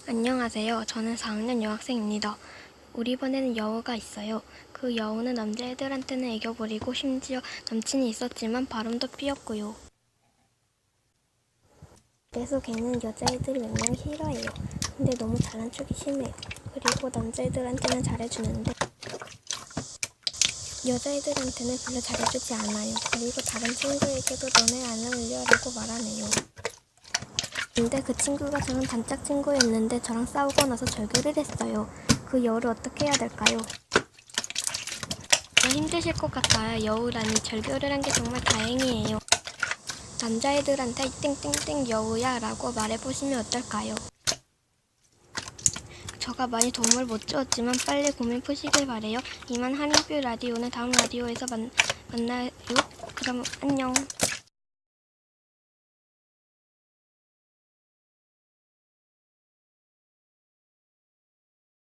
안녕하세요. 저는 4학년 여학생입니다. 우리 반에는 여우가 있어요. 그 여우는 남자애들한테는 애교 부리고 심지어 남친이 있었지만 바람도 피웠고요. 그래서 걔는 여자애들이 몇 명 싫어해요. 근데 너무 잘난 척이 심해요. 그리고 남자애들한테는 잘해주는데 여자애들한테는 별로 잘해주지 않아요. 그리고 다른 친구에게도 너네 안 어울려라고 말하네요. 근데 그 친구가 저랑 단짝 친구였는데 저랑 싸우고 나서 절교를 했어요. 그 여우를 어떻게 해야 될까요? 힘드실 것 같아요. 여우라니 절교를 한 게 정말 다행이에요. 남자애들한테 땡땡땡 여우야 라고 말해보시면 어떨까요? 저가 많이 도움을 못 주었지만 빨리 고민 푸시길 바래요. 이만 한인뷰 라디오는 다음 라디오에서 만나요. 그럼 안녕.